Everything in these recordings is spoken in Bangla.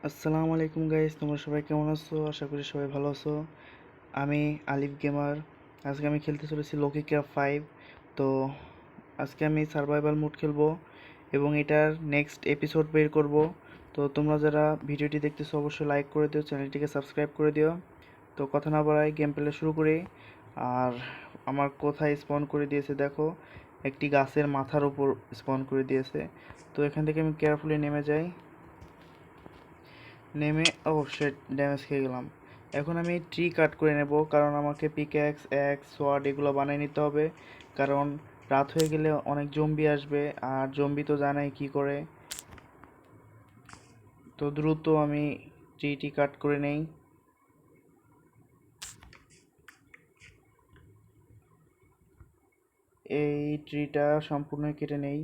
আসসালামু আলাইকুম গাইস, তোমরা সবাই কেমন আছো? আশা করি সবাই ভালো আছো। আমি আলিফ গেমার। আজকে আমি খেলতে চলেছি লকি ক্রাফট 5। তো আজকে আমি সার্ভাইভাল মোড খেলবো এবং এটার নেক্সট এপিসোড বের করব। তো তোমরা যারা ভিডিওটি দেখতেছো অবশ্যই লাইক করে দিও, চ্যানেলটিকে সাবস্ক্রাইব করে দিও। তো কথা না বাড়াই গেম প্লে শুরু করি। আর আমার কোথায় স্পন করে দিয়েছে দেখো, একটি গাছের মাথার উপর স্পন করে দিয়েছে। তো এখান থেকে আমি কেয়ারফুলি নেমে যাই। নেমে শিট, ড্যামেজ খেয়ে গেলাম। এখন আমি ট্রি কাট করে নেব, কারণ আমাকে পিক্যাক্স সোয়ার্ড এগুলো বানিয়ে নিতে হবে। কারণ রাত হয়ে গেলে অনেক জম্বি আসবে, আর জম্বি তো জানাই কি করে। তো দ্রুত আমি ট্রিটি কাট করে নেই। এই ট্রিটা সম্পূর্ণ কেটে নেই।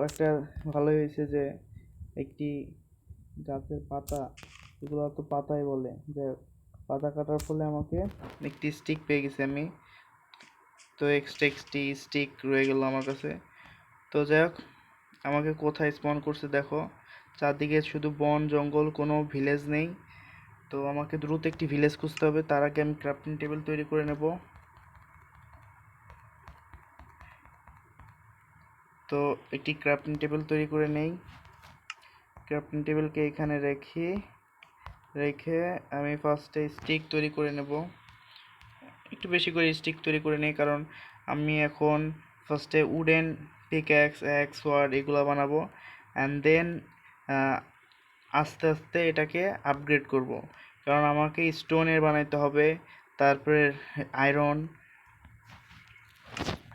একটা ভালোই হয়েছে যে একটি গাছের পাতা, এগুলো তো পাতাই বলে, যে পাতা কাটার ফলে আমাকে একটি স্টিক পেয়ে গেছি আমি। তো এক্সট্রা একটি স্টিক রয়ে গেল আমার কাছে। তো যাই হোক, আমাকে কোথায় স্পন করছে দেখো, চারদিকে শুধু বন জঙ্গল, কোনো ভিলেজ নেই। তো আমাকে দ্রুত একটি ভিলেজ খুঁজতে হবে, তার আগে আমি ক্রাফটিং টেবিল তৈরি করে নেব। তো একটি ক্রাফটিং টেবিল তৈরি করে নেই। ক্রাফটিং টেবিলকে এখানে রেখে আমি ফার্স্টে স্টিক তৈরি করে নেব। একটু বেশি করে স্টিক তৈরি করে নিই, কারণ আমি এখন ফার্স্টে উডেন পিক্যাক্স ওয়ার্ড এগুলো বানাবো, অ্যান্ড দেন আস্তে আস্তে এটাকে আপগ্রেড করব। কারণ আমাকে স্টোনের বানাইতে হবে, তারপরে আয়রন,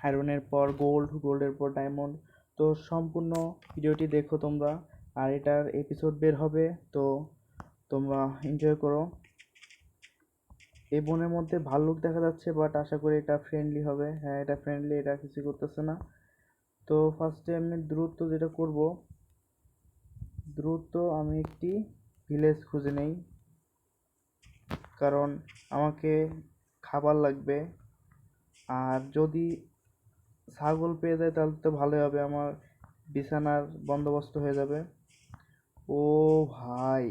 আয়রনের পর গোল্ডের পর ডায়মন্ড। তো সম্পূর্ণ ভিডিওটি দেখো তোমরা, আর এটার এপিসোড বের হবে, তো তোমরা এনজয় করো। এই বনের মধ্যে ভাল্লুক দেখা যাচ্ছে, বাট আশা করি এটা ফ্রেন্ডলি হবে। হ্যাঁ, এটা ফ্রেন্ডলি, এটা কিছু করতেছে না। তো ফার্স্টে আমি যেটা করব, দ্রুত আমি একটি ভিলেজ খুঁজে নেই, কারণ আমাকে খাবার লাগবে। আর যদি ছাগল পেয়ে যায় তাহলে তো ভালোই হবে, আমার বিছানার বন্দোবস্ত হয়ে যাবে। ও ভাই,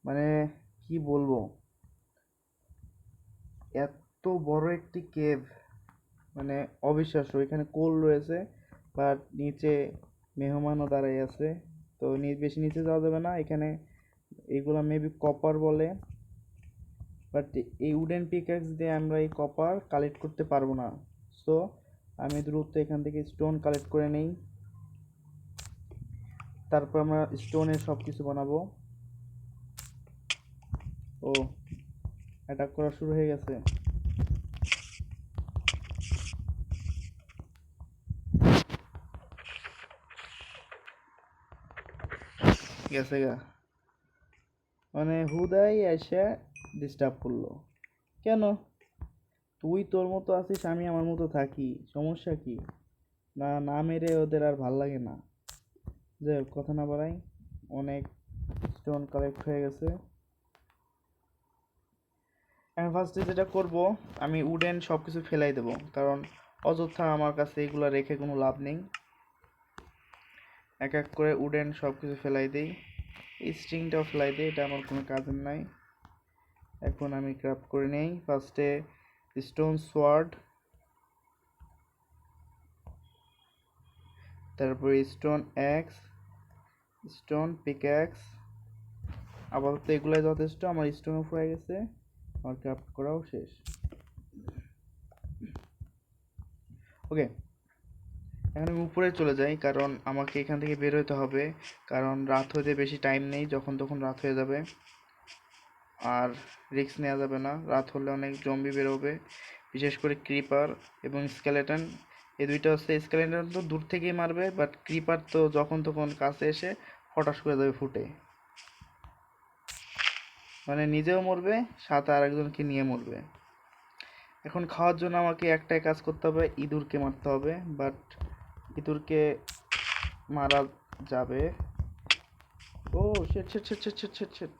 মানে কি বলবো, এত বড় একটি কেভ, মানে অবিশ্বাস্য। এখানে কোল রয়েছে, বাট নিচে মেহমানও দাঁড়াই আছে। তো বেশি নিচে যাওয়া যাবে না এখানে। এগুলা মেবি কপার বলে, বাট এই উডেন পিক্যাক্স দিয়ে আমরা এই কপার কালেক্ট করতে পারবো না। সো আমি দ্রুত এখান থেকে স্টোন কালেক্ট করে নেই, তারপর আমরা স্টোনের সব কিছু বানাবো। ও, অ্যাটাক করা শুরু হয়ে গেছে। গেছে গা, মানে হুদাই এসে ডিস্টার্ব করলো। কেন? তুই তোর মতো আছিস, আমি আমার মতো থাকি, সমস্যা কি? না না মেরে ওদের আর ভাল লাগে না। যে কথা না বাড়াই, অনেক স্টোন কালেক্ট হয়ে গেছে। আমি ফার্স্টে যেটা করব, আমি উডেন সব কিছু ফেলাই দেবো, কারণ অযথা আমার কাছে এগুলো রেখে কোনো লাভ নেই। এক এক করে উডেন সব কিছু ফেলাই দিই, স্ট্রিংটাও ফেলাই দিই, এটা আমার কোনো কাজের নাই। এখন আমি ক্রাফট করে নেই ফার্স্টে স্টোন সোয়ার্ড, তারপরে স্টোন অ্যাক্স, স্টোন পিক্যাক্স। আপাতত এগুলাই যথেষ্ট, আমার স্টোনও হয়ে গেছে, আমার ক্রাফট করাও শেষ। ওকে, এখন আমি উপরে চলে যাই, কারণ আমাকে এখান থেকে বের হতে হবে, কারণ রাত হতে বেশি টাইম নেই, যখন তখন রাত হয়ে যাবে। আর রিস্ক নেওয়া যাবে না, রাত হলে অনেক জম্বি বেরোবে, বিশেষ করে ক্রিপার এবং স্কেলেটন। এই দুইটা হচ্ছে, স্কেলেটন তো দূর থেকেই মারবে, বাট ক্রিপার তো যখন তখন কাছে এসে হঠাৎ করে যাবে ফুটে, মানে নিজেও মরবে, সাথে আরেকজনকে নিয়ে মরবে। এখন খাওয়ার জন্য আমাকে একটাই কাজ করতে হবে, ইঁদুরকে মারতে হবে, বাট ইঁদুরকে মারা যাবে। Oh shit shit shit shit shit shit shit,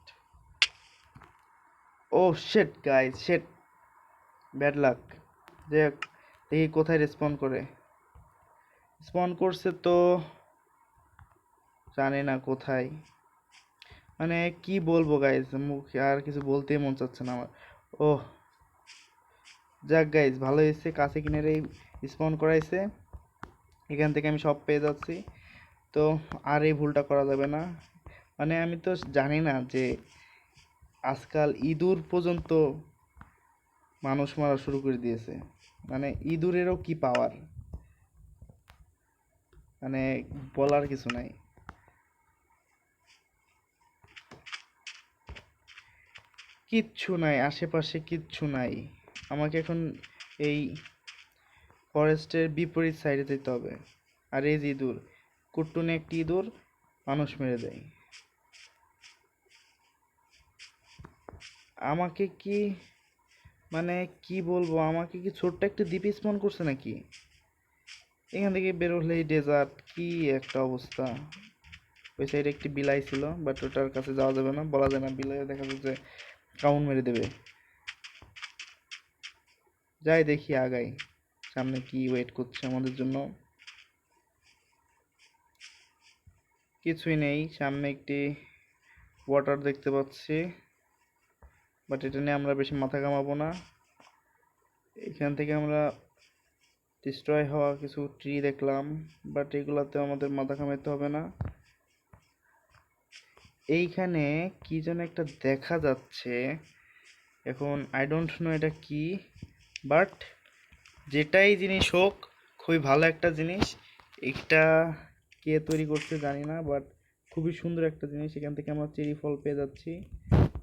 oh shit guys, shit, bad luck. যে দেখি কোথায় রেসপন্ড করে। স্পন করছে তো জানি না কোথায়, মানে কি বলবো গাইজ, মুখে আর কিছু বলতেই মন চাচ্ছে না আমার। ওহ, যাক গাইজ, ভালো হয়েছে কাছে কিনারেই স্পন করাইছে, এখান থেকে আমি সব পেয়ে যাচ্ছি। তো আর এই ভুলটা করা যাবে না। মানে আমি তো জানি না যে আজকাল ইঁদুর পর্যন্ত মানুষ মারা শুরু করে দিয়েছে। মানে ইঁদুরেরও কি পাওয়ার, মানে বলার কিছু নাই। কিচ্ছু নাই আশেপাশে, কিচ্ছু নাই। আমাকে এখন এই ফরেস্টের বিপরীত সাইডে যেতে হবে। আর এই যে ইঁদুর, কুট্টুনে একটি ইঁদুর মানুষ মেরে দেয়। আমাকে কি, মানে কি বলবো, আমাকে কি ছোট্ট একটা দ্বীপে স্পন করছে নাকি? এখান থেকে বের হলেই ডেজার্ট, কি একটা অবস্থা। ওই সাইডে একটি বিলাই ছিল, বাট ওটার কাছে যাওয়া যাবে না, বলা যায় না, বিলাই দেখা যাচ্ছে কাউন্ট মেরে দেবে। যাই দেখি আগাই, সামনে কি ওয়েট করছে আমাদের জন্য। কিছুই নেই, সামনে একটি ওয়াটার দেখতে পাচ্ছি, বাট এটা নিয়ে আমরা বেশি মাথা ঘামাবো না। এখান থেকে আমরা ডিস্ট্রয় হওয়া কিছু ট্রি দেখলাম, বাট এগুলাতে আমাদের মাথা ঘামাইতে হবে না। এইখানে কি যেন একটা দেখা যাচ্ছে, এখন আই ডোন্ট নো এটা কি, বাট যেটাই জিনিস হোক খুবই ভালো একটা জিনিস। এটা কে তৈরি করছে জানি না, বাট খুবই সুন্দর একটা জিনিস। এখান থেকে আমরা চেরি ফল পেয়ে যাচ্ছি।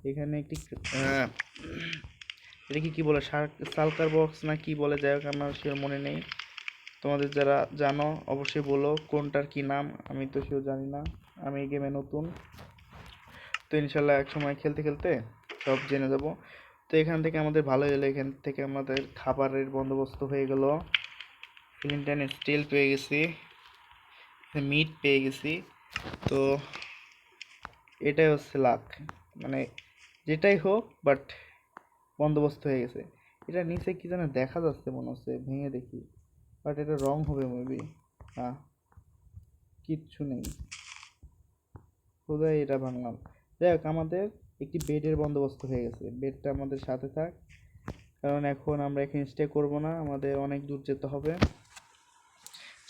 এখানে একটি এটা কি বলে, সালকার বক্স না কি বলে, যাই হোক আমার সে মনে নেই। তোমাদের যারা জানো অবশ্যই বলো কোনটার কি নাম, আমি তো সেও জানি না, আমি এই গেমে নতুন। তো ইনশাল্লাহ এক সময় খেলতে খেলতে সব জেনে যাব। তো এখান থেকে আমাদের ভালো হলো, এখান থেকে আমাদের খাবারের বন্দোবস্ত হয়ে গেল। ফ্লিন্ট স্টিল পেয়ে গেছি, মিট পেয়ে গেছি। তো এটাই হচ্ছে লাক, মানে যেটাই হোক বাট বন্দোবস্ত হয়ে গেছে। এটা নিচে কি যেন দেখা যাচ্ছে মনে হচ্ছে, ভেঙে দেখি, বাট এটা রং হবে মেবি। না, কিচ্ছু নেই, কোথায় এটা ভাঙলাম। যাই হোক, আমাদের একটি বেডের বন্দোবস্ত হয়ে গেছে, বেডটা আমাদের সাথে থাক, কারণ এখন আমরা এখানে স্টে করবো না, আমাদের অনেক দূর যেতে হবে।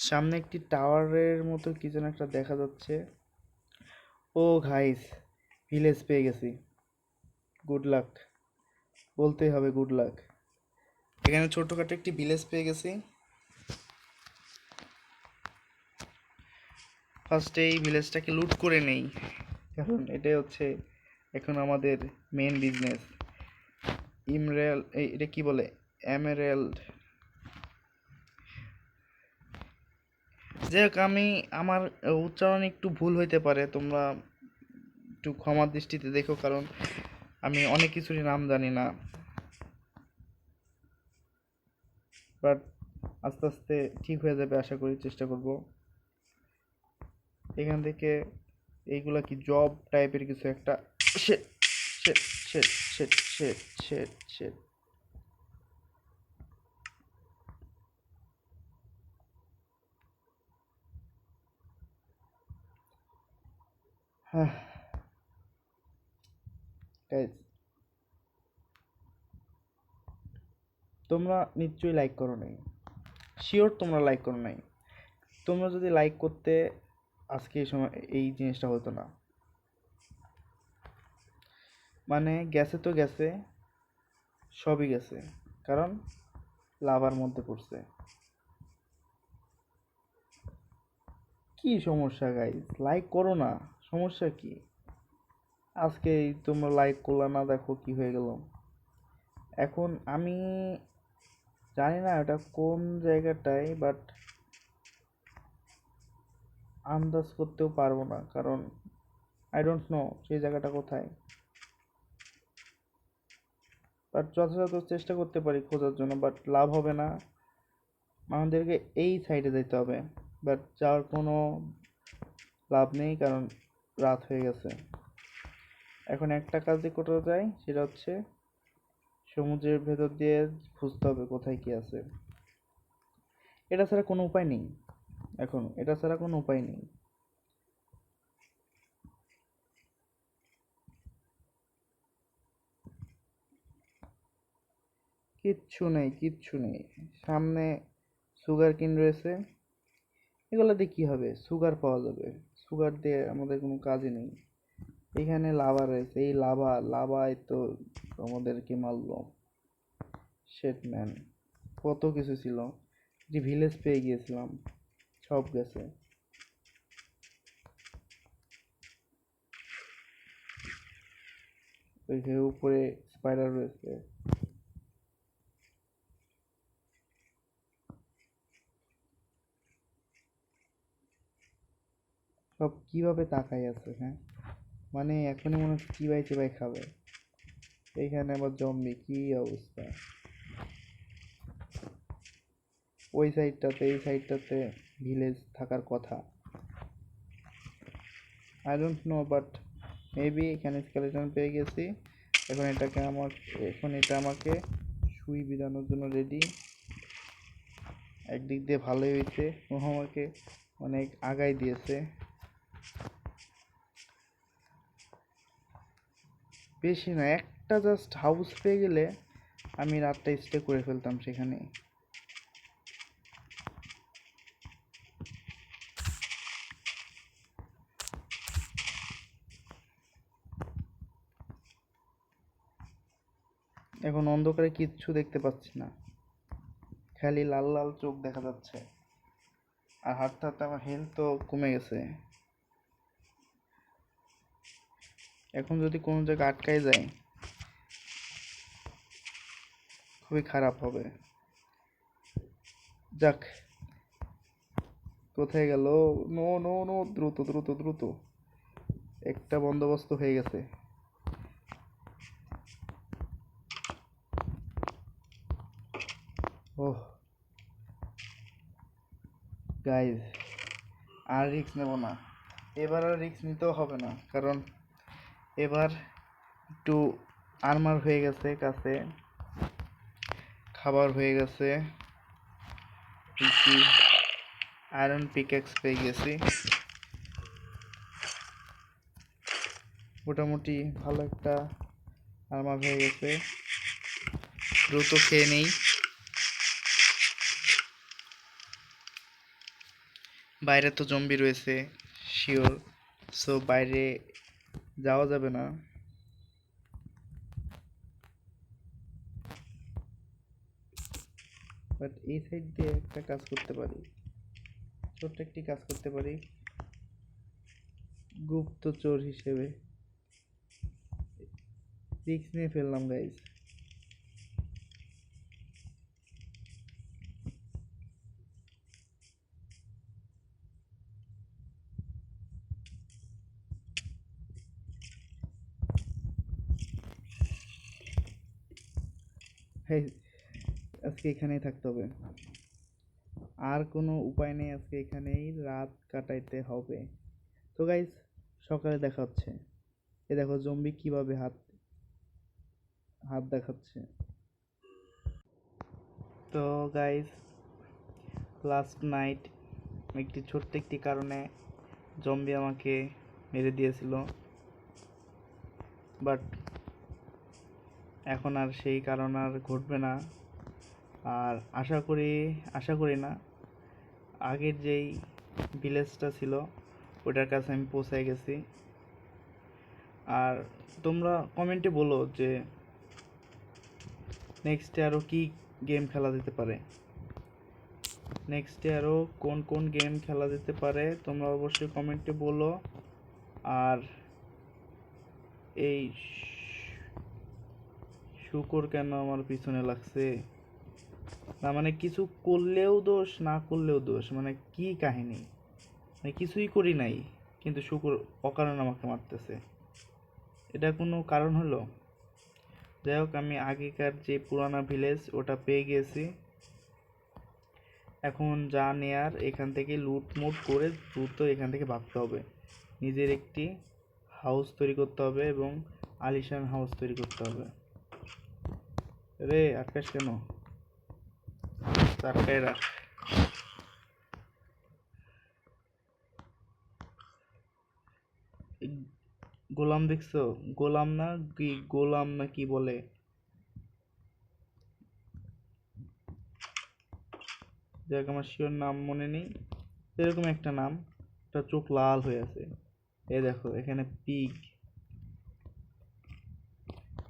সামনে একটি টাওয়ারের মতো কি যেন একটা দেখা যাচ্ছে। ও গাইস, ভিলেজ পেয়ে গেছি, গুড লাক, বলতেই হবে গুড লাক। এখানে ছোটখাটো একটি ভিলেজ পেয়ে গেছি। ফার্স্টে এই ভিলেজটাকে লুট করে নেই, কারণ এটাই হচ্ছে এখন আমাদের মেন বিজনেস। ইমরেল, এটা কি বলে, এমেরেল্ড, যাই হোক, আমি আমার উচ্চারণ একটু ভুল হইতে পারে, তোমরা একটু ক্ষমার দৃষ্টিতে দেখো, কারণ আমি অনেক কিছুরই নাম জানি না, বাট আস্তে আস্তে ঠিক হয়ে যাবে আশা করি, চেষ্টা করব। এখান থেকে এইগুলা কি জব টাইপের কিছু একটা, sheet shit shit shit shit shit sheet. হ্যাঁ গাইজ, তোমরা নিশ্চয়ই লাইক করো নাই, শিওর তোমরা লাইক করো নাই। তোমরা যদি লাইক করতে, আজকে এই সময় এই জিনিসটা হতো না। মানে গেছে তো গেছে, সবই গেছে, কারণ লাভার মধ্যে পড়ছে। কি সমস্যা গাইজ, লাইক করো না, সমস্যা কি? আজকে তোমরা লাইক করলা না, দেখো কি হয়ে গেল। এখন আমি জানি না এটা কোন জায়গাটায়, বাট আন্দাজ করতেও পারবো না, কারণ আই ডোন্ট নো সেই জায়গাটা কোথায়, বাট যথাযথ চেষ্টা করতে পারি খোঁজার জন্য, বাট লাভ হবে না। আমাদেরকে এই সাইডে যেতে হবে, বাট যাওয়ার কোনো লাভ নেই, কারণ রাত হয়ে গেছে। এখন একটা কাজই করা যায়, সেটা হচ্ছে সমুদ্রের ভেতর দিয়ে খুঁজতে হবে কোথায় কি আছে, এটা ছাড়া কোনো উপায় নেই। এখন এটা ছাড়া কোনো উপায় নেই। কিচ্ছু নেই, কিচ্ছু নেই। সামনে সুগার কেন রয়েছে, এগুলো দিয়ে কি হবে? সুগার পাওয়া যাবে, সুগার দিয়ে আমাদের কোনো কাজই নেই। এখানে লাভা রয়েছে, এই লাভায় তো আমাদেরকে মারলো। শেট ম্যান, কত কিছু ছিল, যে ভিলেজ পেয়ে গিয়েছিলাম, সব গেছে। ওইখানে উপরে স্পাইডার রয়েছে। সব কিভাবে তাকাই আছে, হ্যাঁ, মানে এখনই মনে হচ্ছে চিবাই চিবাই খাবে। এইখানে আবার জম্বি, কি অবস্থা! ওই সাইডটাতে, এই সাইডটাতে ভিলেজ থাকার কথা। I don't know, but maybe এখানে স্কেলেটন পেয়ে গেছি। এখন এটা আমাকে সুই বিধানোর জন্য রেডি। একদিক দিয়ে ভালোই হয়েছে, ও আমাকে অনেক আগাই দিয়েছে। বেশি না, একটা জাস্ট হাউস পেয়ে গেলে আমি রাতটা স্টে করে ফেলতাম সেখানে। এখন অন্ধকারে কিচ্ছু দেখতে পাচ্ছি না, খালি লাল লাল চোখ দেখা যাচ্ছে। আর হাঁটতে হাঁটতে আমার হেলথ তো কমে গেছে। এখন যদি কোনো জায়গায় আটকায় যায় খুবই খারাপ হবে। যাক, কোথায় গেল? নো নো নো, দ্রুত দ্রুত দ্রুত। একটা বন্দোবস্ত হয়ে গেছে। ওহ গাইজ, আর রিস্ক নেব না। এবার আর রিস্ক নিতেও হবে না, কারণ এবার একটু আর্মার হয়ে গেছে কাছে, খাবার হয়ে গেছে, আয়রন পিকেক্স পেয়ে গেছি। মোটামুটি ভালো একটা আর্মার হয়ে গেছে। দ্রুত খেয়ে নেই। বাইরে তো জম্বি রয়েছে শিওর, সো বাইরে যাওয়া যাবে না। বাট এই সাইড দিয়ে একটা কাজ করতে পারি, ছোট্ট একটি কাজ করতে পারি গুপ্তচর হিসেবে। রিস্ক নিয়ে ফেললাম গাইজ। হ্যাঁ, আজকে এখানেই থাকতে হবে, আর কোনো উপায় নেই। আজকে এখানেই রাত কাটাইতে হবে। তো গাইজ, সকালে দেখা হচ্ছে। এ দেখো জম্বি কিভাবে হাত হাত দেখাচ্ছে। তো গাইজ, লাস্ট নাইট ছোট্ট একটি কারণে জম্বি আমাকে মেরে দিয়েছিল, বাট এখন আর সেই কারণ আর ঘটবে না। আর আশা করি না, আগের যেই ভিলেজটা ছিল ওটার কাছে আমি পৌঁছায় গেছি। আর তোমরা কমেন্টে বলো যে নেক্সটে আরও কি গেম খেলা যেতে পারে, নেক্সটে আরও কোন কোন গেম খেলা যেতে পারে তোমরা অবশ্যই কমেন্টে বলো। আর এই শুকর কেন আমার পিছনে লাগছে? না মানে কিছু করলেও দোষ, না করলেও দোষ, মানে কি কাহিনী? মানে কিছুই করি নাই কিন্তু শুকর অকারণে আমাকে মারতেছে, এটা কোনো কারণ হলো? যাই হোক, আমি আগেকার যে পুরানা ভিলেজ ওটা পেয়ে গেছি। এখন যা নেয়ার এখান থেকে লুটমুট করে দ্রুত এখান থেকে ভাগতে হবে। নিজের একটি হাউস তৈরি করতে হবে এবং আলিশান হাউস তৈরি করতে হবে। রে আটকাস কেন? আটকায় রাখ। গোলাম দেখছো? গোলাম না কি, গোলাম না কি বলে, যাক আমার শিওর নাম মনে নেই, এরকম একটা নাম। তার চোখ লাল হয়ে আছে, এই দেখো এখানে পিগ।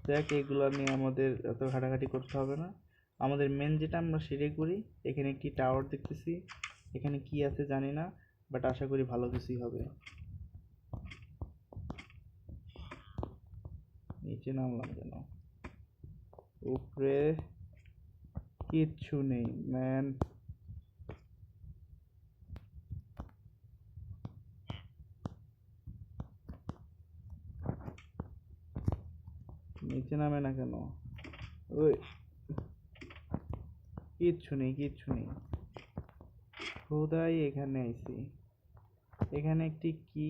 দেখ এগুলো নিয়ে আমাদের এত ঘাটাঘাটি করতে হবে না, আমাদের মেন যেটা আমরা সেটাই করি। এখানে একটি টাওয়ার দেখতেছি, এখানে কি আছে জানি না, বাট আশা করি ভালো কিছুই হবে। নিচে নামলাম কেন? উপরে কিচ্ছু নেই ম্যান। নিচে নামে না কেন? ওই কিচ্ছু নেই, কিচ্ছু নেই, খোদাই এখানে আইছি। এখানে একটি কি,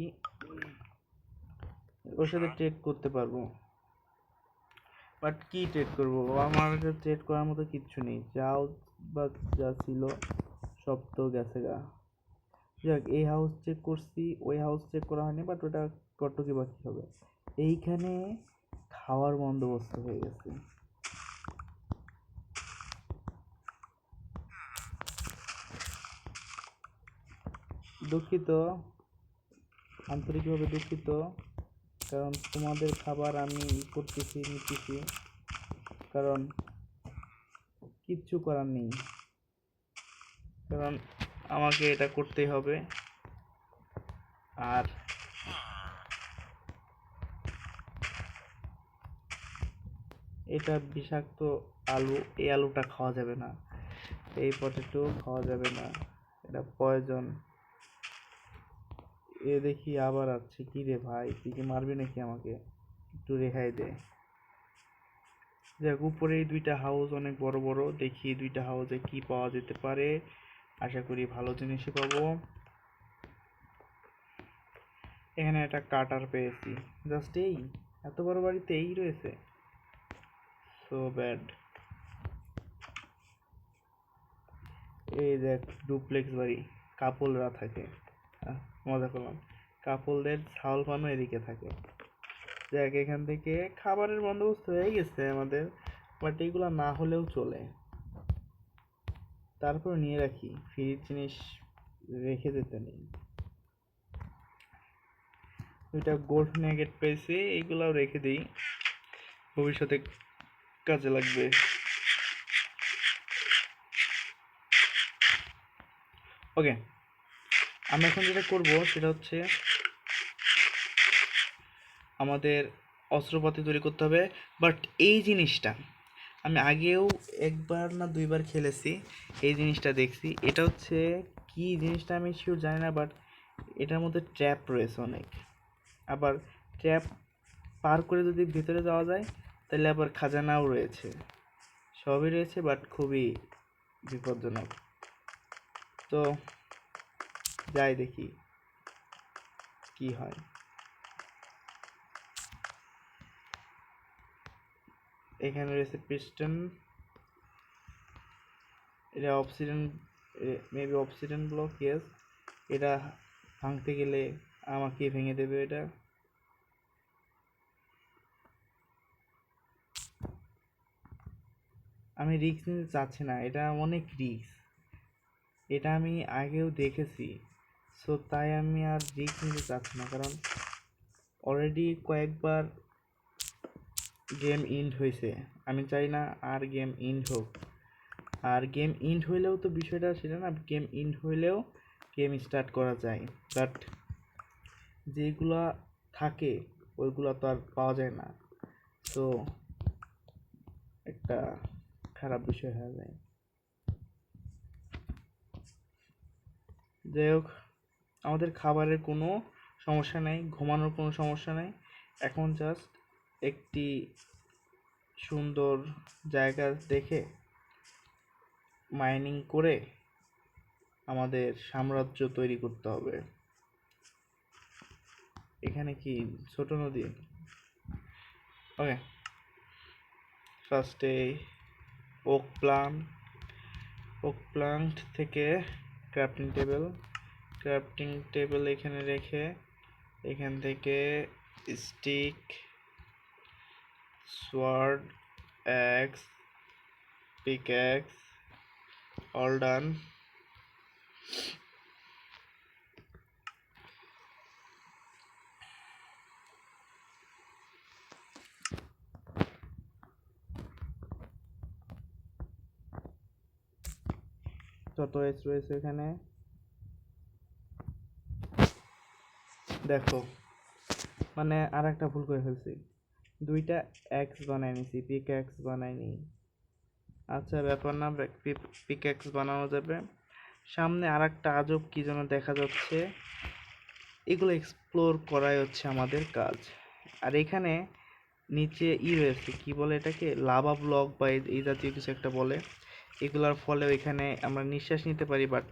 ওর সাথে ট্রেড করতে পারবো, বাট কি ট্রেড করবো? আমার কাছে ট্রেড করার মতো কিচ্ছু নেই, যাও বা যা ছিল সব তো গেছে গা। যাক এই হাউস চেক করছি, ওই হাউস চেক করা হয়নি, বাট ওটা কট্টকি বাকি হবে। এইখানে খাওয়ার বন্দোবস্ত হয়ে গেছে। দুঃখিত, আন্তরিকভাবে দুঃখিত, কারণ তোমাদের খাবার আমি করতেছি, নিতেছি, কারণ কিচ্ছু করার নেই, কারণ আমাকে এটা করতেই হবে। আর এটা বিষাক্ত আলু, এই আলুটা খাওয়া যাবে না, এই পটেটো খাওয়া যাবে না, এটা পয়জন। এ দেখি আবার আসছে, কি রে ভাই, তুই কি মারবি নাকি আমাকে? একটু রেহাই দে। দেখ উপরে এই দুইটা হাউস অনেক বড় বড়, দেখি দুইটা হাউসে কি পাওয়া যেতে পারে, আশা করি ভালো জিনিসই পাবো। এখানে একটা কাটার পেয়েছি, জাস্ট এই এত বড় বাড়িতে এই রয়েছে, সো ব্যাড। এই দেখ ডুপ্লেক্স বাড়ি, কাপলরা থাকে, মজা করলাম, কাপলদের ছাউল পানো এদিকে থাকে। দেখ এখান থেকে খাবারের বন্দোবস্ত হয়ে গেছে আমাদের, বাট এইগুলো না হলেও চলে, তারপর নিয়ে রাখি, ফ্রির জিনিস রেখে দিতে নেই। দুইটা গোল্ড নেগেট পেয়েছি, এইগুলাও রেখে দিই, ভবিষ্যতে কাজে লাগবে। ওকে, আমরা এখন যেটা করব সেটা হচ্ছে আমাদের অস্ত্রপাতি তৈরি করতে হবে। বাট এই জিনিসটা আমি আগেও একবার না দুইবার খেলেছি, এই জিনিসটা দেখছি, এটা হচ্ছে কি জিনিসটা আমি শিওর জানি না, বাট এটার মধ্যে ট্র্যাপ রয়েছে অনেক, আবার ট্র্যাপ পার করে যদি ভিতরে যাওয়া যায় তাহলে আবার খাজানাও রয়েছে, সবই রয়েছে, বাট খুবই বিপজ্জনক। তো যাই দেখি কি হয়। এখানে রয়েছে পিস্টন, এটা obsidian, maybe obsidian block, yes. এটা ভাঙতে গেলে আমাকে ভেঙে দেবে এটা। আমি রিস্ক নিতে চাচ্ছি না, এটা অনেক রিস্ক, এটা আমি আগেও দেখেছি, সো তাই আমি আর রিস্ক নিতে চাচ্ছি না, কারণ অলরেডি কয়েকবার গেম ইন্ড হয়েছে, আমি চাই না আর গেম ইন্ড হোক। আর গেম ইন্ড হইলেও তো বিষয়টা সেটা না, গেম ইন্ড হইলেও গেম স্টার্ট করা যায়, বাট যেগুলা থাকে ওইগুলা তো আর পাওয়া যায় না, তো একটা খারাপ বিষয় হয়ে যায়। যাই হোক, আমাদের খাবারের কোনো সমস্যা নেই, ঘুমানোর কোনো সমস্যা নেই, এখন জাস্ট একটি সুন্দর জায়গা দেখে মাইনিং করে আমাদের সাম্রাজ্য তৈরি করতে হবে। এখানে কি ছোট নদী? ওকে, ফার্স্টে ওক প্লান্ট, ওক প্লান্ট থেকে ক্রাফটিং টেবিল এখানে রেখে এখান থেকে স্টিক, সোয়ার্ড, অ্যাক্স, পিকঅ্যাক্স, অল ডান। যত এস রয়েছে এখানে দেখো, মানে আর একটা ভুল করে ফেলছি, দুইটা এক্স বানাই নিছি, পিক এক্স বানাইনি। আচ্ছা ব্যাপার না, পিক এক্স বানানো যাবে। সামনে আর একটা আজব কি যেন দেখা যাচ্ছে, এগুলো এক্সপ্লোর করাই হচ্ছে আমাদের কাজ। আর এখানে নিচে রয়েছে, কি বলে এটাকে, লাভা ব্লক বা এই জাতীয় কিছু একটা বলে। এগুলোর ফলে এখানে আমরা নিঃশ্বাস নিতে পারি, বাট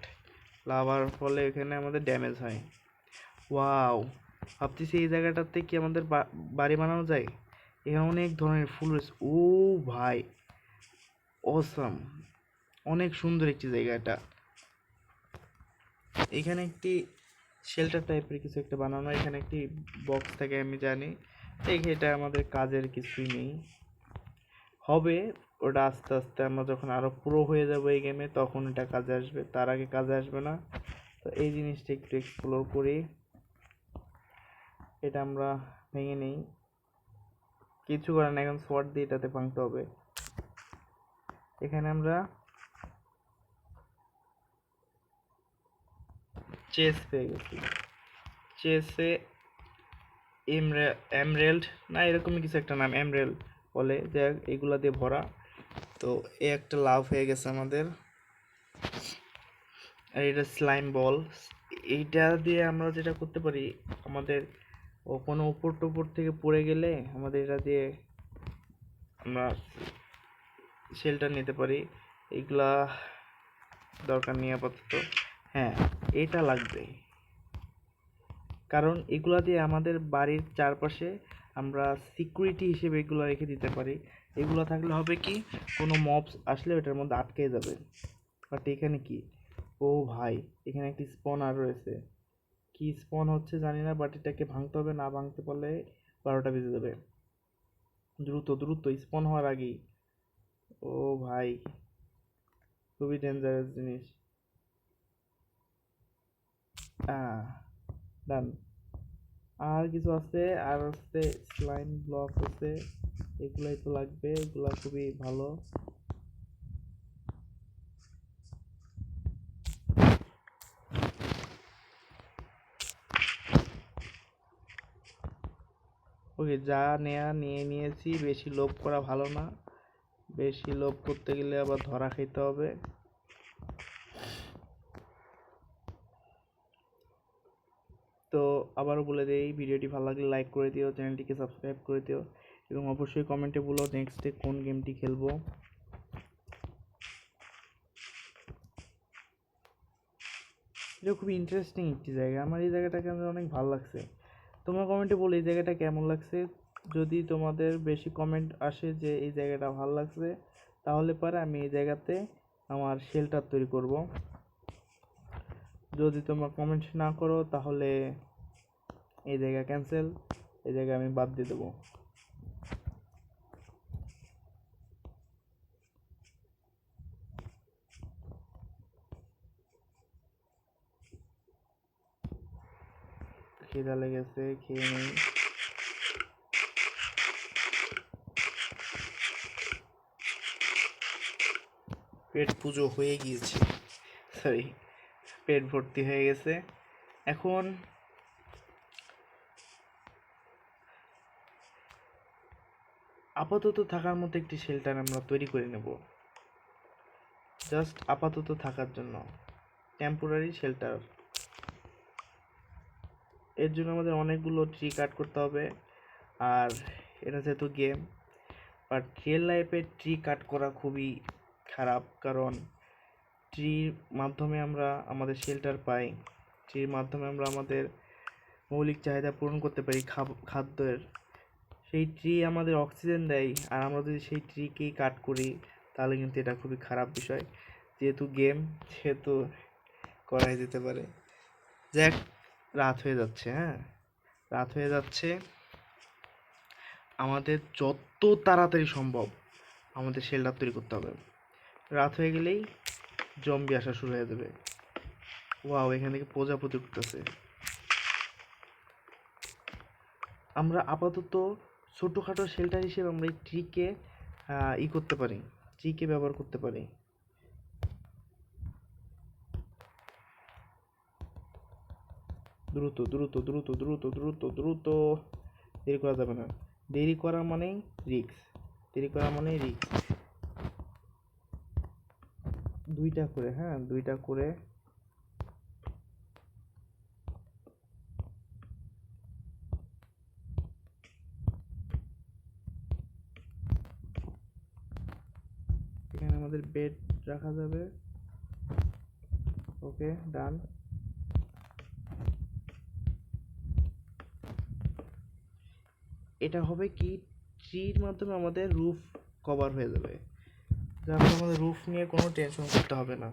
লাভার ফলে এখানে আমাদের ড্যামেজ হয়। ওয়াও, ভাবতেছি এই জায়গাটাতে কি আমাদের বাড়ি বানানো যায়। এখানে অনেক ধরনের ফুল রয়েছে। ও ভাই, অসাম, অনেক সুন্দর একটি জায়গা এটা। এখানে একটি শেল্টার টাইপের কিছু একটা বানানো, এখানে একটি বক্স থাকে আমি জানি। এটা আমাদের কাজের কিছুই নেই, হবে ওটা আস্তে আস্তে আমরা যখন আরো পুরো হয়ে যাবো এই গেমে তখন এটা কাজে আসবে, তার আগে কাজে আসবে না। তো এই জিনিসটা একটু এক্সপ্লোর করি। এটা আমরা ভেঙে নেই, কিছু করার না, এখন সোয়ার্ড দিয়ে এটাতে ভাঙতে হবে। এখানে আমরা চেস পেয়ে গেছি, চেসে এমরেল্ড না এরকমই কিছু একটা নাম, এমরেল্ড বলে, যে এগুলা দিয়ে ভরা। তো এ একটা লাভ হয়ে গেছে আমাদের। আর এটা স্লাইম বল, এইটা দিয়ে আমরা যেটা করতে পারি, আমাদের কোনো উপর টুপর থেকে পড়ে গেলে আমাদের এটা দিয়ে আমরা শেল্টার নিতে পারি। এগুলা দরকার নেই আপাতত। হ্যাঁ, এটা লাগবে, কারণ এগুলা দিয়ে আমাদের বাড়ির চারপাশে আমরা সিকিউরিটি হিসেবে এগুলো রেখে দিতে পারি। এগুলো থাকলে হবে কি, কোনো মবস আসলে এটার মধ্যে আটকে যাবে। বাট এখানে কি, ও ভাই, এখানে একটি স্পনার রয়েছে, কি স্পন হচ্ছে জানি না, বাট এটাকে ভাঙতে হবে, না ভাঙতে পারলে 12টা বেজে যাবে। দ্রুত দ্রুত স্পন হওয়ার আগেই। ও ভাই, খুবই ডেঞ্জারাস জিনিস। ডান। আর কিছু আছে, আর হচ্ছে স্লাইম ব্লক আছে, এগুলাই তো লাগবে, এগুলা খুবই ভালো। ওকে, যা নেয়া নিয়ে নিয়েছি, বেশি লোভ করা ভালো না, বেশি লোভ করতে গেলে আবার ধরা খেতে হবে। তো আবারও বলে দিই, ভিডিওটি ভালো লাগলে লাইক করে দিও, চ্যানেলটিকে সাবস্ক্রাইব করে দিও, এবং অবশ্যই কমেন্টে বলো নেক্সটে কোন গেমটি খেলবো। এটা খুবই ইন্টারেস্টিং একটি জায়গা, আমার এই জায়গাটাকে আমার অনেক ভালো লাগছে। তোমরা কমেন্টে বলো এই জায়গাটা কেমন লাগছে। যদি তোমাদের বেশি কমেন্ট আসে যে এই জায়গাটা ভালো লাগছে, তাহলে পরে আমি এই জায়গাতে আমার শেল্টার তৈরি করব। যদি তোমরা কমেন্ট না করো তাহলে এই জায়গা ক্যান্সেল, এই জায়গা আমি বাদ দিয়ে দেবো। খিদা লেগেছে, খেয়ে নেই। পেট পুজো হয়ে গিয়েছে, সরি, পেট ভর্তি হয়ে গেছে। এখন আপাতত থাকার মতো একটি শেল্টার আমরা তৈরি করে নেব, জাস্ট আপাতত থাকার জন্য, টেম্পোরারি শেল্টার। এর জন্য আমাদের অনেকগুলো ট্রি কাট করতে হবে, আর এটা যেহেতু গেম, বাট রিয়েল লাইফে ট্রি কাট করা খুবই খারাপ, কারণ ট্রির মাধ্যমে আমরা আমাদের শেল্টার পাই, ট্রির মাধ্যমে আমরা আমাদের মৌলিক চাহিদা পূরণ করতে পারি খাদ্যের। সেই ট্রি আমাদের অক্সিজেন দেয়, আর আমরা যদি সেই ট্রিকেই কাট করি তাহলে কিন্তু এটা খুবই খারাপ বিষয়। যেহেতু গেম, সেহেতু করাই যেতে পারে। যাক, রাত হয়ে যাচ্ছে, হ্যাঁ রাত হয়ে যাচ্ছে, আমাদের যত তাড়াতাড়ি সম্ভব আমাদের শেল্টার তৈরি করতে হবে। রাত হয়ে গেলেই জম্বি আসা শুরু হয়ে যাবে। ওয়াও, এখান থেকে প্রজাপতি উঠতেছে। আমরা আপাতত ছোটোখাটো শেল্টার হিসেবে আমরা এই ট্রিকে করতে পারি, ট্রিকে ব্যবহার করতে পারি। দ্রুত দ্রুত দ্রুত দ্রুত দ্রুত দ্রুত, দেরি করা যাবে না। দেরি করা মানেই রিস্ক, দেরি করা মানেই রিস্ক। দুইটা করে, হ্যাঁ, দুইটা করে। এখানে আমাদের বেড রাখা যাবে। ওকে, ডান। এটা হবে কি, ট্রির মাধ্যমে আমাদের রুফ কভার হয়ে যাবে, যার ফলে আমাদের রুফ নিয়ে কোনো টেনশন করতে হবে না।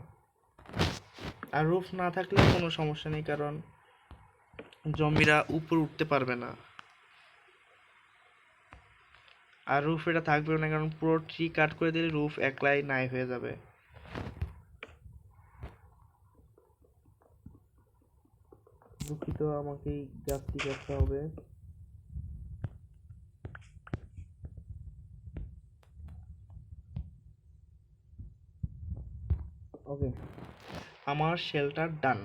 আর রুফ না থাকলে কোনো সমস্যা নেই, কারণ জম্বিরা উপরে উঠতে পারবে না। আর রুফ এটা থাকবে না, কারণ পুরো ট্রি কাট করে দিলে রুফ একলাই নাই হয়ে যাবে। দুঃখিত, আমাকে এই গাছটি কাটতে হবে। ওকে, আমার শেল্টার ডান।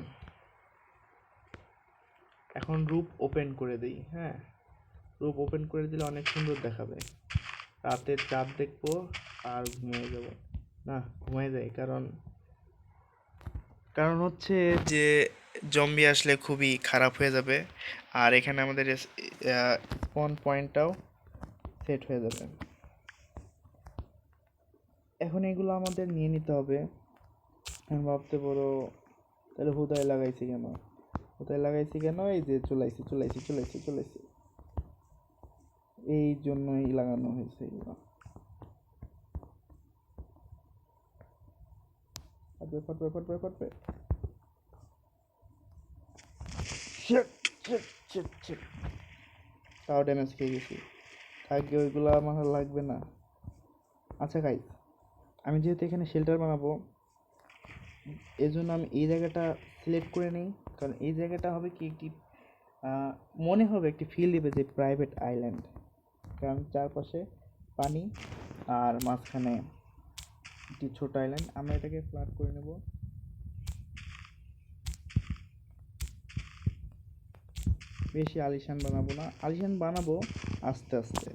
এখন রুফ ওপেন করে দিই। হ্যাঁ, রুফ ওপেন করে দিলে অনেক সুন্দর দেখাবে। রাতে চাঁদ দেখবো আর ঘুমিয়ে যাব। না, ঘুমিয়ে যাই, কারণ কারণ হচ্ছে যে জম্বি আসলে খুবই খারাপ হয়ে যাবে। আর এখানে আমাদের স্পন পয়েন্টটাও সেট হয়ে যাবে। এখন এগুলো আমাদের নিয়ে নিতে হবে। আমি ভাবতে পারো, তাহলে হুদায় লাগাইছি কেন, হুদায় লাগাইছি কেন? এই যে চলাইছি চলাইছি চলাইছি চলাইছি, এই জন্যই লাগানো হয়েছে এগুলো। ফাটবে ফাটবে ফাটবে ফাটবে। তাও ড্যামেজ খেয়ে গেছি। থাকবে, ওইগুলো আমার লাগবে না। আচ্ছা গাইস, আমি যেহেতু এখানে শেল্টার বানাবো, এই জন্য আমি এই জায়গাটা সিলেক্ট করে নিই। কারণ এই জায়গাটা হবে কি, একটি মনে হবে, একটি ফিল দিবে যে প্রাইভেট আইল্যান্ড। কারণ চারপাশে পানি আর মাঝখানে একটি ছোট আইল্যান্ড। আমরা এটাকে ফ্ল্যাট করে নেব। বেশি আলিশান বানাবো না, আলিশান বানাবো আস্তে আস্তে।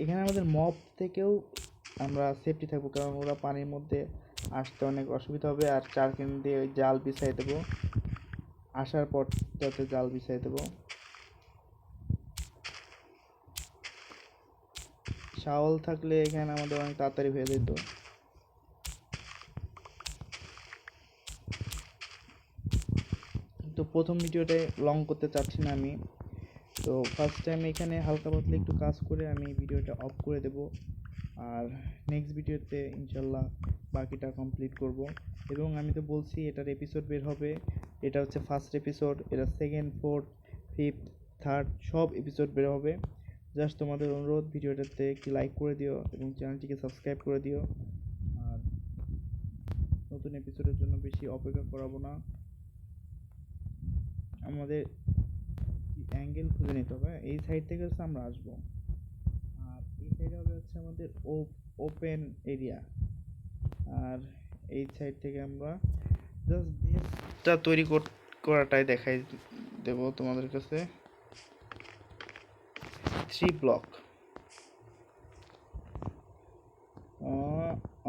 এখানে আমাদের মব থেকেও আমরা সেফটি থাকবো, কারণ ওরা পানির মধ্যে আসতে অনেক অসুবিধা হবে। আর চারখান দিয়ে ওই জাল বিছাই দেবো, আসার পর যাতে জাল বিছাই দেবো। শাওল থাকলে এখানে আমাদের অনেক তাড়াতাড়ি হয়ে যেত। তো প্রথম ভিডিওটাই লং করতে চাচ্ছি না আমি। তো ফার্স্ট টাইম এখানে হালকা পাতলা একটু কাজ করে আমি ভিডিওটা অফ করে দেব। আর নেক্সট ভিডিওতে ইনশাল্লাহ বাকিটা কমপ্লিট করব। এবং আমি তো বলছি এটার এপিসোড বের হবে। এটা হচ্ছে ফার্স্ট এপিসোড, এটা সেকেন্ড, ফোর্থ, ফিফথ, থার্ড সব এপিসোড বের হবে। জাস্ট তোমাদের অনুরোধ, ভিডিওটাতে একটি লাইক করে দিও এবং চ্যানেলটিকে সাবস্ক্রাইব করে দিও। আর নতুন এপিসোডের জন্য বেশি অপেক্ষা করাবো না। আমাদের অ্যাঙ্গেল খুঁজে নিতে হবে। এই সাইড থেকে হচ্ছে আমরা আসবো, আর এই সাইডে হবে হচ্ছে আমাদের ওপেন এরিয়া। আর এই সাইড থেকে আমরা জাস্ট বেসটা তৈরি করাটাই দেখাই দেব তোমাদের কাছে। 3 ব্লক।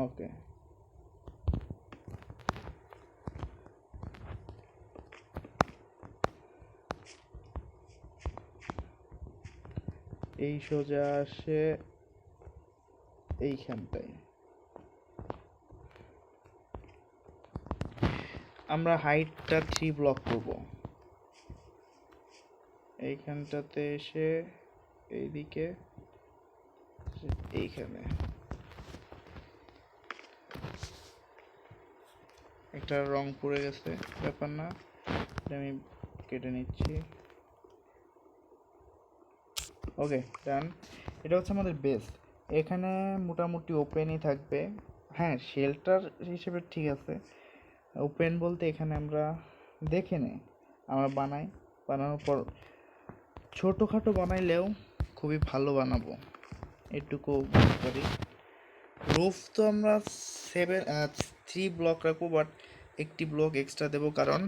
ওকে, এই সোজা আসে এইখানটায়। আমরা হাইটটা 3 ব্লক করব। এইখানটাতে এসে এইদিকে এইখানে একটা রং পড়ে গেছে, ব্যাপার না, আমি কেটে নিচ্ছি। ওকে, ডান। এটা হচ্ছে আমাদের বেস। এখানে মোটামুটি ওপেনই থাকবে। হ্যাঁ, শেল্টার হিসেবে ঠিক আছে। ওপেন বলতে এখানে আমরা দেখে নেই, আমরা বানানোর পর ছোটোখাটো বানাইলেও খুবই ভালো বানাবো, এটুকু বলতে পারি। রুফ তো আমরা 3 ব্লক রাখবো, বাট একটি ব্লক এক্সট্রা দেবো, কারণ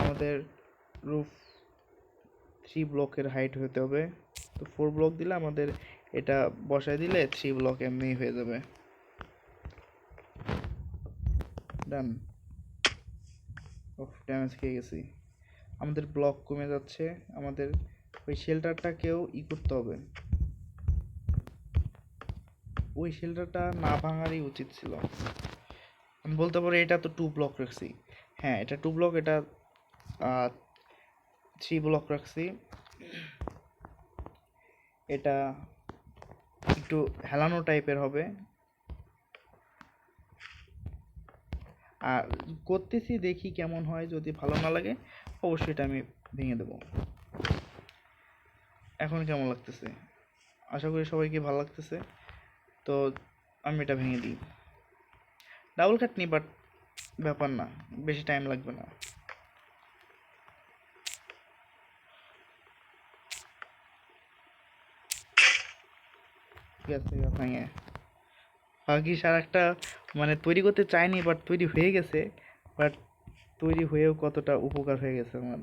আমাদের রুফ 3 ব্লকের হাইট হতে হবে। তো 4 ব্লক দিলে আমাদের এটা বসায় দিলে 3 ব্লক এমনিই হয়ে যাবে। ডান। ড্যামেজ খেয়ে গেছি, আমাদের ব্লক কমে যাচ্ছে। আমাদের ওই শেল্টারটাকেও করতে হবে। ওই শেল্টারটা না ভাঙারই উচিত ছিল। আমি বলতে পারি এটা তো 2 ব্লক রাখছি। হ্যাঁ, এটা 2 ব্লক, এটা 3 ব্লক রাখছি। এটা একটু হেলানো টাইপের হবে। আর করতেছি, দেখি কেমন হয়। যদি ভালো না লাগে অবশ্যই এটা আমি ভেঙে দেবো। এখন কেমন লাগতেছে? আশা করি সবাইকে ভালো লাগতেছে। তো আমি এটা ভেঙে দিই। ডাবল খাটনি, বাট ব্যাপার না, বেশি টাইম লাগবে না। ঠিক আছে, ভেঙে বাকি সার একটা মানে তৈরি করতে চাইনি, বাট তৈরি হয়ে গেছে। বাট তৈরি হয়েও কতটা উপকার হয়ে গেছে আমার।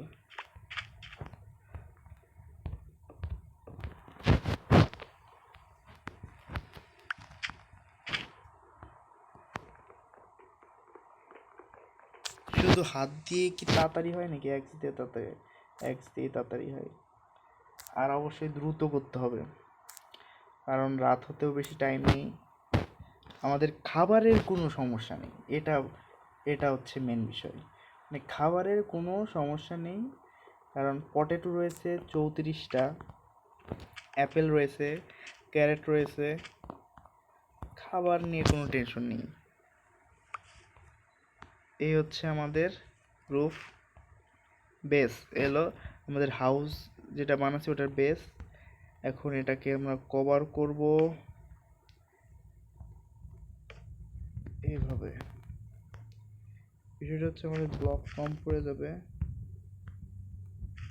শুধু হাত দিয়ে কি তাড়াতাড়ি হয় নাকি? এক্স দিয়ে তাড়াতাড়ি হয়। আর অবশ্যই দ্রুত করতে হবে, কারণ রাত হতেও বেশি টাইম নেই। আমাদের খাবারের কোনো সমস্যা নেই, এটা এটা হচ্ছে মেন বিষয়। মানে খাবারের কোনো সমস্যা নেই, কারণ পটেটো রয়েছে 34টা, অ্যাপেল রয়েছে, ক্যারেট রয়েছে। খাবার নিয়ে কোনো টেনশন নেই। এই হচ্ছে আমাদের রুফ বেস, এলো আমাদের হাউস যেটা বানাচ্ছি ওটার বেস। এখন এটাকে আমরা কভার করব এইভাবে। বিষয়টা হচ্ছে আমাদের ব্লক কম পড়ে যাবে।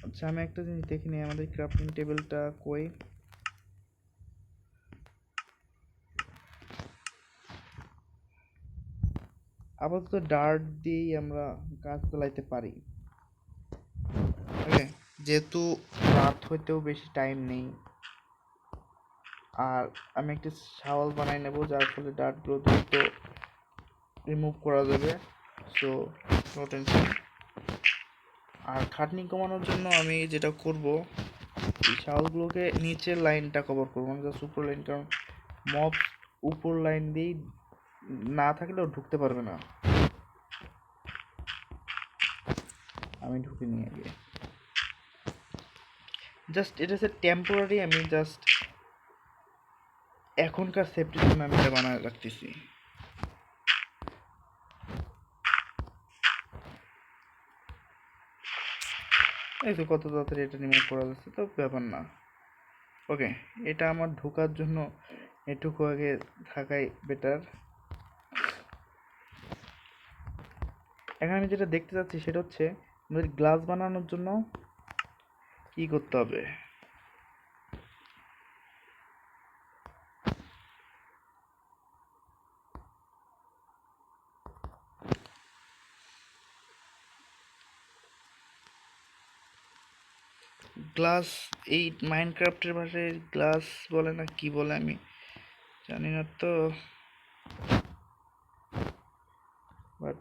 আচ্ছা, আমি একটা জিনিস দেখি নিই, আমাদের ক্রাফটিং টেবিলটা কই? আপাতত ডার্ট দিয়েই আমরা কাজ চালাইতে পারি। ওকে, যেহেতু রাত হইতেও বেশি টাইম নেই। আর আমি একটা শাওয়াল বানাই নেব, যার ফলে ডার্টগুলো দ্রুত রিমুভ করা যাবে। So no tension. আর খাটনি কমানোর জন্য আমি যেটা করব, এই শাওয়ালগুলোকে নিচের লাইনটা কভার করবো, মানে জাস্ট উপর লাইন, কারণ মব উপর লাইন দিয়েই না থাকলেও ঢুকতে পারবে না। আমি ঢুকে নিয়ে গিয়ে জাস্ট এটা হচ্ছে টেম্পোরারি, আমি জাস্ট এখনকার সেফটির জন্য আমি এটা বানায় রাখতেছি। এই তো কত তাড়াতাড়ি এটা রিমুভ করা যাচ্ছে, তো ব্যাপার না। ওকে, এটা আমার ঢোকার জন্য এটুকু আগে থাকাই বেটার। এখন আমি যেটা দেখতে চাচ্ছি সেটা হচ্ছে আমাদের গ্লাস বানানোর জন্য কি করতে হবে। গ্লাস, এই মাইনক্রাফটের ভাষায় গ্লাস বলে না কি বলে আমি জানি না তো, বাট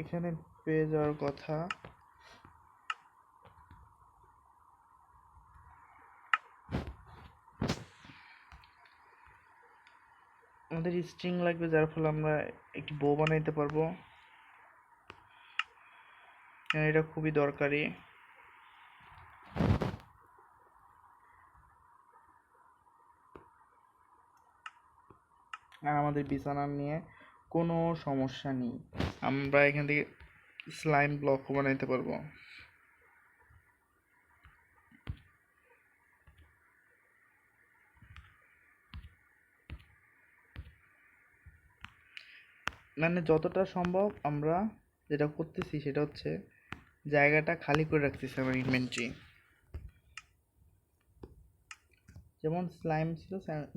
এখানে পেয়ে যাওয়ার কথা। আমাদের স্ট্রিং লাগবে, যার ফলে আমরা একটি বো বানাইতে পারবো। এটা খুবই দরকারি। আর আমাদের বিছানা নিয়ে কোনো সমস্যা নেই, আমরা এখান থেকে স্লাইম ব্লকও বানাইতে পারবো। মানে যতটা সম্ভব আমরা যেটা করতেছি সেটা হচ্ছে জায়গাটা খালি করে রাখতেছি আমার ইনভেন্টরি। যেমন স্লাইম ছিল,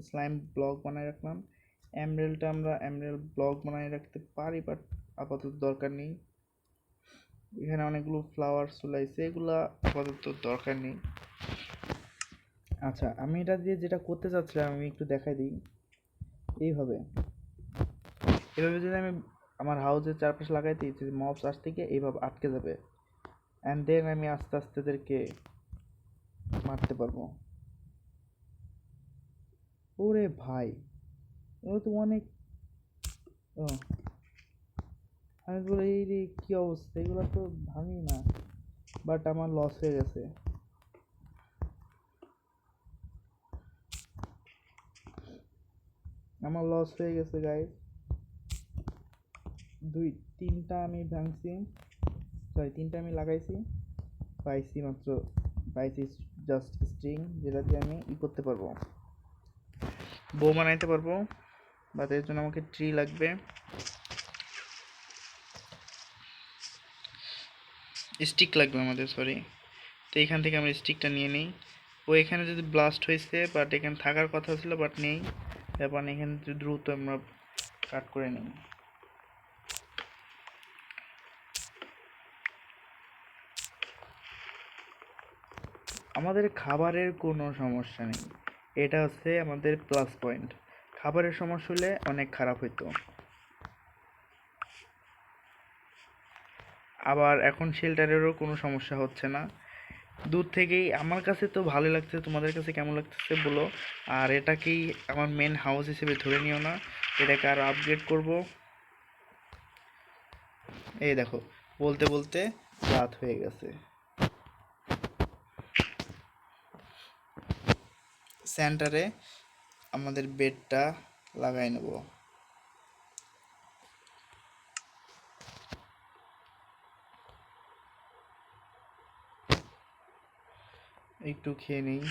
স্লাইম ব্লক বানায় রাখলাম। এমরেলটা আমরা এমরেল ব্লক বানায় রাখতে পারি, বাট আপাতত দরকার নেই। এখানে অনেকগুলো ফ্লাওয়ার চলে আসছে, এগুলা আপাতত দরকার নেই। আচ্ছা, আমি এটা দিয়ে যেটা করতে চাচ্ছিলাম আমি একটু দেখাই দিই। এইভাবে এভাবে যদি আমি আমার হাউসের চারপাশে লাগাই দিই, যদি মবস আসতে গিয়ে এইভাবে আটকে যাবে, অ্যান্ড দেন আমি আস্তে আস্তে এদেরকে মারতে পারবো। ওরে ভাই, এগুলো তো অনেক। ও, আমি বলি এই রে কি অবস্থা, এগুলো তো ভাঙি না, বাট আমার লস হয়ে গেছে। আমার লস হয়ে গেছে গাইস। তিনটা আমি ভাঙছি, সরি তিনটা আমি লাগাইছি, পাইছি মাত্র, পাইছি জাস্ট স্ট্রিং, যেটা দিয়ে আমি করতে পারবো, বো বানাইতে পারবো। বাট এর জন্য আমাকে ট্রি লাগবে, স্টিক লাগবে আমাদের, সরি। তো এখান থেকে আমরা স্টিকটা নিয়ে নিই। ও এখানে যদি ব্লাস্ট হয়েছে, বাট এখানে থাকার কথা ছিল, বাট নেই, ব্যাপার নেই। এখানে দ্রুত আমরা কাট করে নিই। আমাদের খাবারের কোনো সমস্যা নেই, এটা হচ্ছে আমাদের প্লাস পয়েন্ট। খাবারের সমস্যা হলে অনেক খারাপ হইতো। আবার এখন শেল্টারেরও কোনো সমস্যা হচ্ছে না। দূর থেকেই আমার কাছে তো ভালো লাগছে, তোমাদের কাছে কেমন লাগতেছে বলো। আর এটাকেই আমার মেন হাউস হিসেবে ধরে নিও না, এটাকে আরও আপগ্রেড করব। এই দেখো, বলতে বলতে রাত হয়ে গেছে। সেন্টারে আমাদের বেডটা লাগাই নেব। একটু খেয়ে নিই।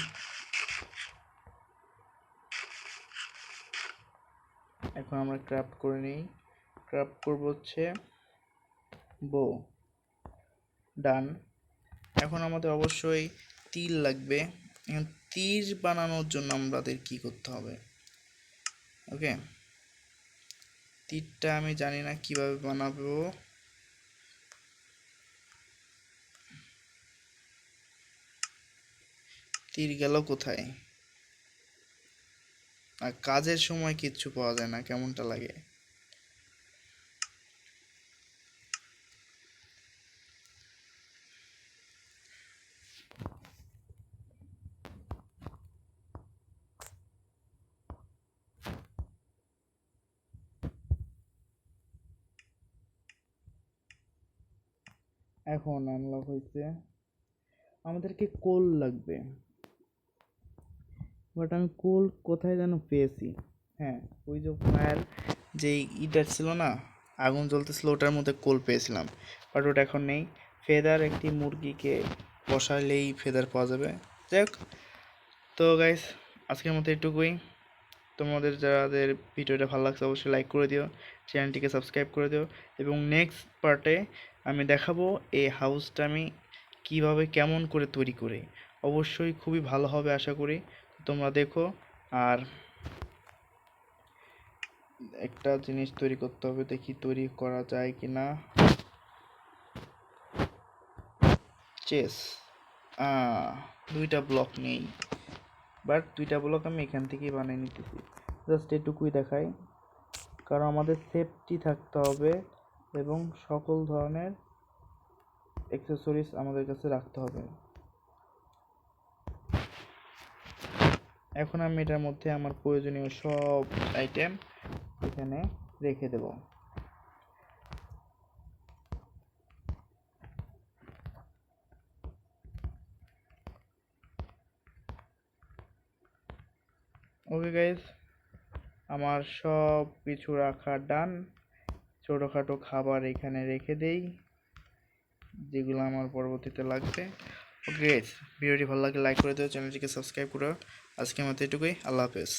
এখন আমরা ক্রাফট করে নিই। ক্রাফট করব হচ্ছে বো, ডান। এখন আমাদের অবশ্যই তিল লাগবে। এখন তীর বানানোর জন্য আমাদের কি করতে হবে? ওকে, তীরটা আমি জানি না কিভাবে বানাবো। তীর গেল কোথায়? আর কাজের সময় কিচ্ছু পাওয়া যায় না, কেমনটা লাগে। এখন আনলক হয়েছে, আমাদেরকে কোল লাগবে, বাট আমি কোল কোথায় যেন পেয়েছি। হ্যাঁ, ওই যে ফায়ার, যে ইটা ছিল না, আগুন জ্বলতেছিল, ওটার মধ্যে কোল পেয়েছিলাম, বাট ওটা এখন নেই। ফেদার, একটি মুরগিকে বসালেই ফেদার পাওয়া যাবে। যাই হোক, তো গাইস আজকের মতো এটুকুই। তোমাদের যাদের ভিডিওটা ভালো লাগছে অবশ্যই লাইক করে দিও, চ্যানেলটিকে সাবস্ক্রাইব করে দিও, এবং নেক্সট পার্টে আমি দেখাবো এই হাউসটা আমি কিভাবে কেমন করে তৈরি করি। অবশ্যই খুবই ভালো হবে আশা করি, তোমরা দেখো। আর একটা জিনিস তৈরি করতে হবে, দেখি তৈরি করা যায় কি না। চেস, দুইটা ব্লক নেই, বাট দুইটা ব্লক আমি এখান থেকেই বানিয়ে নিতেছি। জাস্ট এটুকুই দেখাই, কারণ আমাদের সেফটি থাকতে হবে এবং সকল ধরনের অ্যাক্সেসরিজ আমাদের কাছে রাখতে হবে। এখন আমি এটার মধ্যে আমার প্রয়োজনীয় সব আইটেম এখানে রেখে দেব। ওকে গাইজ, আমার সব কিছু রাখা ডান। ছোটোখাটো খাবার এখানে রেখে দেই, যেগুলো আমার পরবর্তীতে লাগবে। ওকে গাইজ, ভিডিওটি ভালো লাগলে লাইক করে দিও, চ্যানেলটিকে সাবস্ক্রাইব করো। আজকের মতো এটুকুই, আল্লাহ হাফেজ।